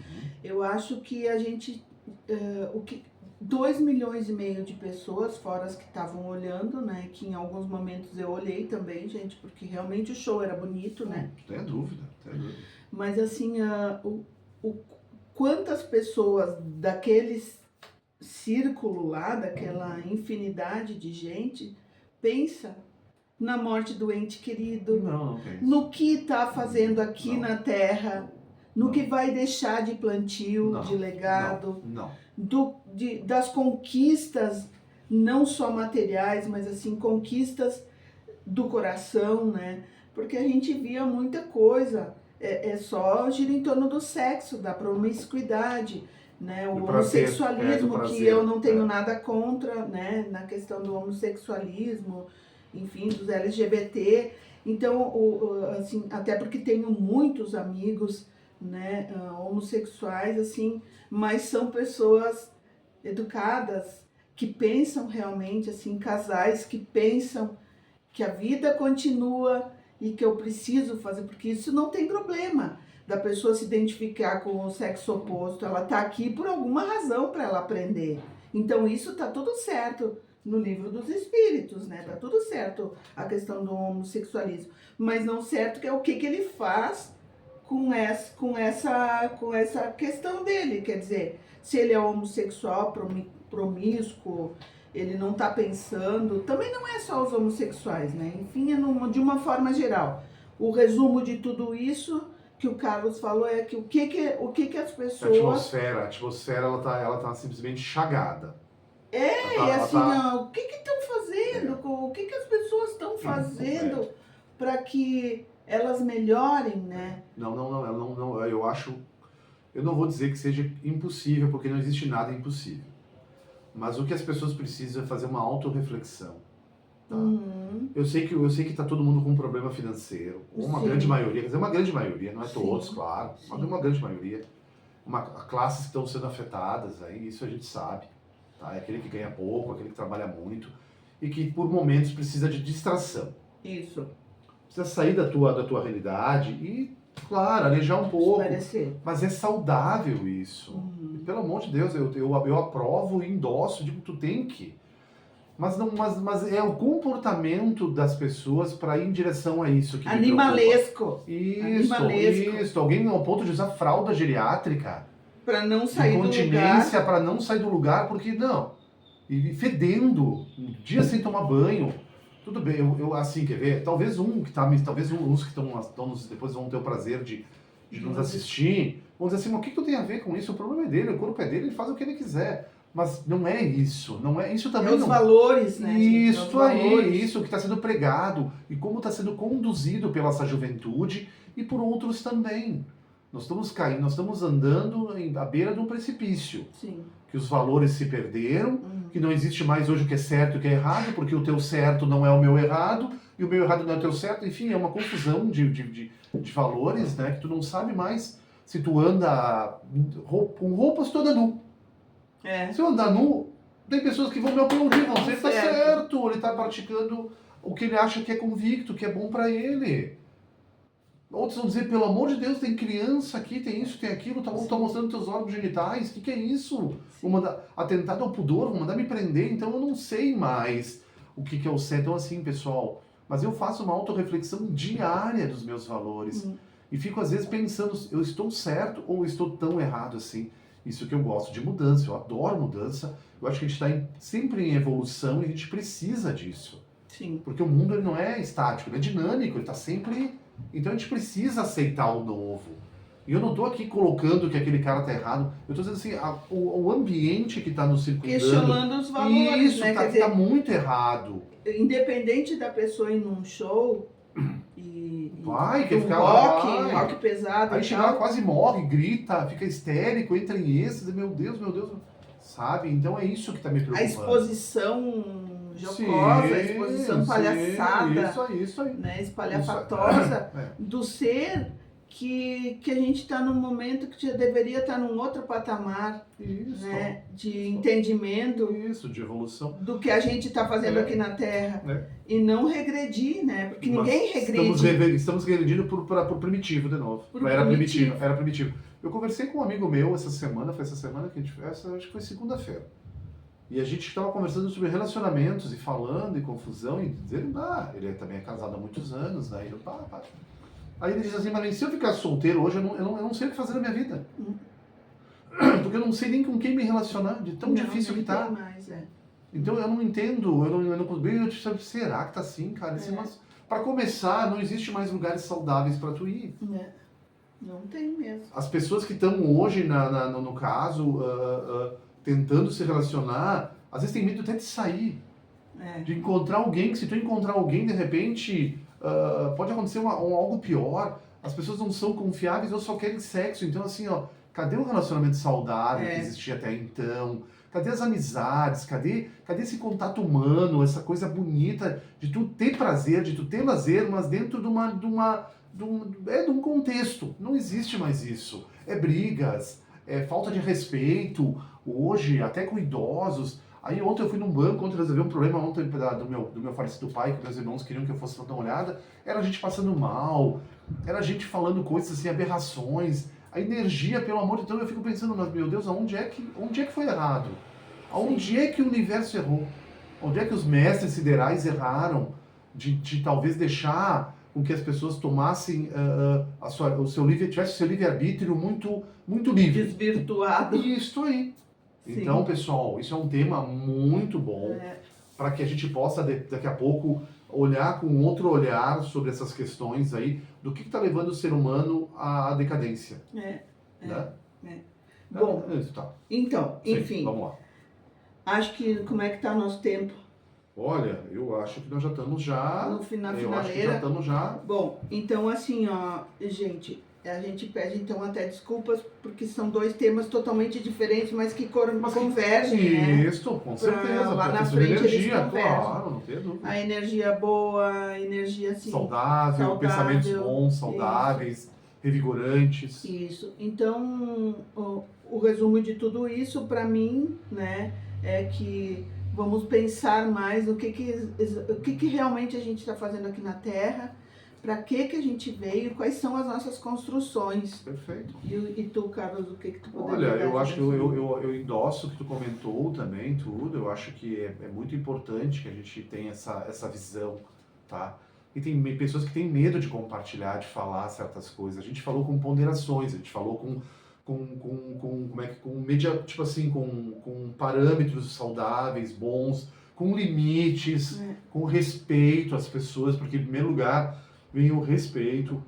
eu acho que a gente, 2,5 milhões de pessoas, fora as que estavam olhando, né, que em alguns momentos eu olhei também, gente, porque realmente o show era bonito, né? Tem dúvida. Mas assim, quantas pessoas daquele círculo lá, daquela infinidade de gente, pensa na morte do ente querido, no que está fazendo aqui na Terra, no que vai deixar de plantio, de legado, das conquistas, não só materiais, mas assim, conquistas do coração, né? Porque a gente via muita coisa. Só gira em torno do sexo, da promiscuidade, né? O homossexualismo, que eu não tenho nada contra, né? Na questão do homossexualismo, enfim, dos LGBT. Então, assim, até porque tenho muitos amigos, né, homossexuais, assim, mas são pessoas educadas, que pensam realmente, assim, casais que pensam que a vida continua e que eu preciso fazer, porque isso não tem problema da pessoa se identificar com o sexo oposto, ela está aqui por alguma razão para ela aprender. Então isso está tudo certo no livro dos espíritos, né? Tá tudo certo a questão do homossexualismo, mas não certo que é o que ele faz com essa questão dele, quer dizer, se ele é homossexual, promíscuo, ele não está pensando, também não é só os homossexuais, né? Enfim, de uma forma geral. O resumo de tudo isso que o Carlos falou é que o que as pessoas... A atmosfera ela tá simplesmente chagada. O que estão fazendo? O que as pessoas estão fazendo para que elas melhorem, né? Não, eu não vou dizer que seja impossível, porque não existe nada impossível. Mas o que as pessoas precisam é fazer uma autorreflexão. Tá? Eu sei que está todo mundo com um problema financeiro. Uma grande maioria, quer dizer, uma grande maioria, não é todos, claro. Uma grande maioria. Classes que estão sendo afetadas, aí, isso a gente sabe. Tá? É aquele que ganha pouco, aquele que trabalha muito. E que, por momentos, precisa de distração. Isso. Precisa sair da tua realidade e, claro, alejar um pouco. Mas é saudável isso. Pelo amor de Deus, eu aprovo e endosso, digo, tu tem que. Mas é o comportamento das pessoas para ir em direção a isso que animalesco. Isso. Alguém ao ponto de usar fralda geriátrica. Para não sair do lugar. Incontinência para não sair do lugar, porque não. E fedendo, um dia sem tomar banho. Tudo bem, eu assim, quer ver? Talvez uns que estão depois vão ter o prazer de nos assistir, vão dizer assim, mas o que eu tenho a ver com isso? O problema é dele, o corpo é dele, ele faz o que ele quiser. Mas não é isso, não é isso também. Os valores, né? Isso aí, isso que está sendo pregado e como está sendo conduzido pela essa juventude e por outros também. Nós estamos caindo, nós estamos andando à beira de um precipício. Sim. Que os valores se perderam, que não existe mais hoje o que é certo e o que é errado, porque o teu certo não é o meu errado, e o meu errado não é o teu certo. Enfim, é uma confusão de valores, né? Que tu não sabe mais se tu anda com roupas toda nu. Se eu andar nu, tem pessoas que vão me aplaudir, vão dizer que tá certo, ele tá praticando o que ele acha que é convicto, que é bom para ele. Outros vão dizer, pelo amor de Deus, tem criança aqui, tem isso, tem aquilo, tá mostrando teus órgãos genitais, o que é isso? Vou mandar atentado ao pudor, vou mandar me prender, então eu não sei mais o que é o certo. Então assim, pessoal, mas eu faço uma autorreflexão diária dos meus valores e fico às vezes pensando, eu estou certo ou estou tão errado assim? Isso que eu gosto de mudança, eu adoro mudança, eu acho que a gente está sempre em evolução e a gente precisa disso. Sim. Porque o mundo ele não é estático, ele é dinâmico, ele está sempre... Então a gente precisa aceitar o novo. E eu não estou aqui colocando que aquele cara está errado, eu estou dizendo assim, o ambiente que está nos circundando... Questionando os valores, isso, né? Tá muito errado. Independente da pessoa ir num show quer ficar rock pesado. Aí chega lá, quase morre, grita, fica histérico, entra em êxtase, meu Deus, sabe? Então é isso que está me preocupando. A exposição jocosa, a exposição palhaçada, isso aí. Né? Espalhafatosa do ser que a gente está num momento que já deveria estar num outro patamar, né? De entendimento, de evolução do que a gente está fazendo aqui na Terra e não regredir, né? Porque ninguém regride. Estamos regredindo por primitivo de novo. Era primitivo. Eu conversei com um amigo meu essa semana, foi essa semana que a gente acho que foi segunda-feira. E a gente estava conversando sobre relacionamentos e falando e confusão e dizendo, ele também é casado há muitos anos, né? E eu, Aí ele diz assim, mas se eu ficar solteiro hoje, eu não sei o que fazer na minha vida. Porque eu não sei nem com quem me relacionar, de tão difícil que tá. Então eu não entendo, será que tá assim, cara? Mas para começar, não existe mais lugares saudáveis para tu ir. Não tem mesmo. As pessoas que estão hoje, no caso, tentando se relacionar, às vezes tem medo até de sair. De encontrar alguém, que se tu encontrar alguém, de repente... pode acontecer algo pior, as pessoas não são confiáveis ou só querem sexo, então assim, cadê o relacionamento saudável que existia até então? Cadê as amizades? Cadê esse contato humano, essa coisa bonita de tu ter prazer, de tu ter lazer, mas dentro de um contexto? Não existe mais isso. É brigas, é falta de respeito, hoje, até com idosos. Aí ontem eu fui num banco, ontem resolvi um problema do meu falecido pai, que meus irmãos queriam que eu fosse dar uma olhada. Era a gente passando mal, era a gente falando coisas assim, aberrações. A energia, pelo amor de Deus, eu fico pensando, mas meu Deus, onde é que foi errado? Onde é que o universo errou? Onde é que os mestres siderais erraram de talvez deixar com que as pessoas tomassem tivessem o seu livre-arbítrio muito livre? Desvirtuado. Isso aí. Então, pessoal, isso é um tema muito bom para que a gente possa, daqui a pouco, olhar com outro olhar sobre essas questões aí, do que está levando o ser humano à decadência. Bom, então, sim, enfim, vamos lá. Acho que, como é que está o nosso tempo? Olha, eu acho que nós já estamos no finaleira. Eu acho que já estamos já. Bom, então assim, gente... A gente pede então até desculpas, porque são dois temas totalmente diferentes, mas que convergem, né? Isso, com certeza. Lá na frente energia, eles convergem. Claro, não tem dúvida. A energia boa, a energia assim... Saudável, pensamentos bons, saudáveis, revigorantes. Isso. Então, o resumo de tudo isso, para mim, né, é que vamos pensar mais no que realmente a gente está fazendo aqui na Terra, para que a gente veio, quais são as nossas construções. Perfeito. E tu, Carlos, o que tu poderia Olha, eu acho que eu endosso o que tu comentou também, tudo. Eu acho que é muito importante que a gente tenha essa visão, tá? E tem pessoas que têm medo de compartilhar, de falar certas coisas. A gente falou com ponderações, a gente falou com parâmetros saudáveis, bons, com limites, com respeito às pessoas, porque em primeiro lugar vem o respeito.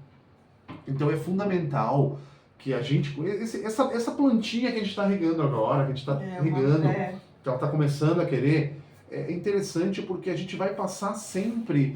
Então é fundamental que a gente... Essa plantinha que a gente está regando agora, que a gente está regando, que ela está começando a querer, é interessante porque a gente vai passar sempre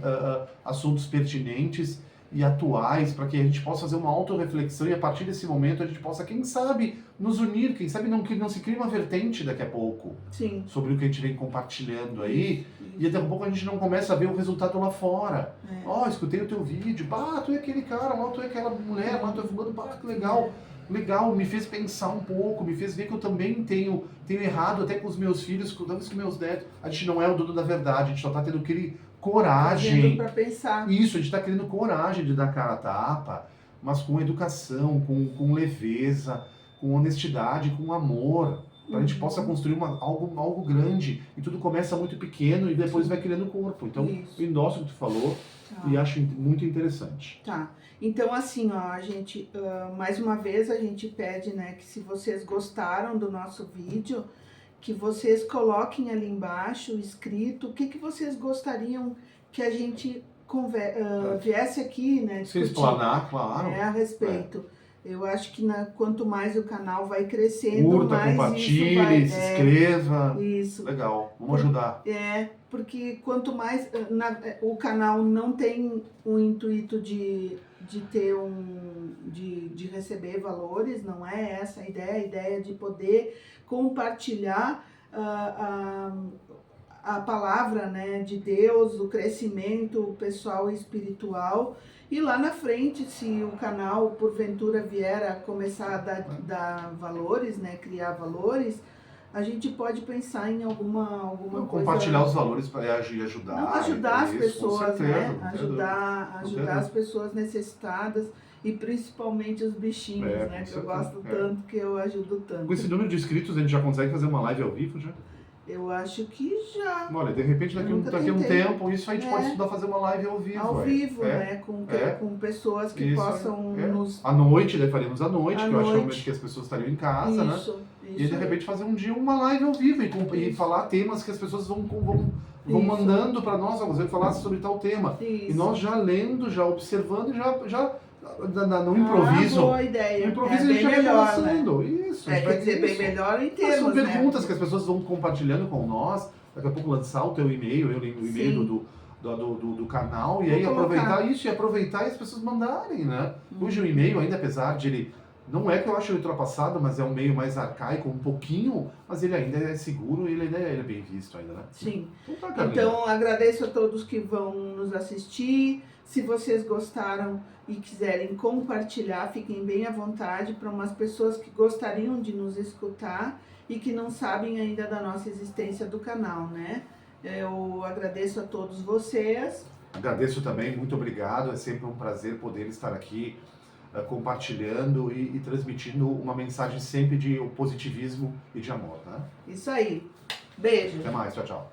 assuntos pertinentes e atuais, para que a gente possa fazer uma autorreflexão e a partir desse momento a gente possa, quem sabe, nos unir, quem sabe não se crie uma vertente daqui a pouco Sim. sobre o que a gente vem compartilhando aí, e daqui a pouco a gente não começa a ver o resultado lá fora. Ó, escutei o teu vídeo, pá, tu é aquele cara lá, tu é aquela mulher lá, tu é fulano, pá, que legal. Legal, me fez pensar um pouco, me fez ver que eu também tenho errado até com os meus filhos, talvez com meus netos. A gente não é o dono da verdade, a gente só está tendo aquele coragem. Para pensar. Isso, a gente está querendo coragem de dar cara a tapa, mas com educação, com leveza, com honestidade, com amor, para a gente possa construir algo grande. E tudo começa muito pequeno e depois vai criando corpo. Então, eu endosso o que tu falou e acho muito interessante. Tá. Então, assim, ó, a gente, mais uma vez, a gente pede, né, que se vocês gostaram do nosso vídeo, que vocês coloquem ali embaixo, escrito, o que vocês gostariam que a gente viesse aqui, né, discutir. Se explanar, claro. A respeito. Eu acho que quanto mais o canal vai crescendo, curta, mais compartilhe, isso vai, se inscreva. Isso. Legal, vamos ajudar. Porque quanto mais... o canal não tem o intuito de ter de receber valores, não é essa a ideia é de poder compartilhar a palavra, né, de Deus, o crescimento pessoal e espiritual. E lá na frente, se o canal porventura vier a começar a dar valores, né, criar valores, a gente pode pensar em alguma coisa... Compartilhar os valores para ajudar. Não, ajudar as pessoas, né? Ajudar as pessoas necessitadas e principalmente os bichinhos, né? Que eu gosto tanto, que eu ajudo tanto. Com esse número de inscritos, a gente já consegue fazer uma live ao vivo já? Eu acho que já. Olha, de repente daqui a um tempo, isso a gente pode estudar fazer uma live ao vivo. Ao vivo, né? Com pessoas que isso, possam nos... À noite, daí faremos à noite, que eu acho que é o momento que as pessoas estariam em casa, né? E de repente fazer um dia uma live ao vivo e falar temas que as pessoas vão mandando para nós, vamos falar sobre tal tema. Isso. E nós já lendo, já observando, já no improviso. Boa ideia. No improviso a gente já vai conversando. Né? Isso. Quer dizer, bem melhor em termos, são perguntas que as pessoas vão compartilhando com nós. Daqui a pouco lançar o teu e-mail, o e-mail do canal, e aí aproveitar isso e aproveitar e as pessoas mandarem, né? Hoje o e-mail, ainda apesar de ele... Não é que eu acho ele ultrapassado, mas é um meio mais arcaico, um pouquinho, mas ele ainda é seguro e ele ainda é bem visto ainda, né? Sim. Então, agradeço a todos que vão nos assistir. Se vocês gostaram e quiserem compartilhar, fiquem bem à vontade para umas pessoas que gostariam de nos escutar e que não sabem ainda da nossa existência do canal, né? Eu agradeço a todos vocês. Agradeço também, muito obrigado. É sempre um prazer poder estar aqui compartilhando e transmitindo uma mensagem sempre de positivismo e de amor, né? Isso aí. Beijo. Até mais, tchau, tchau.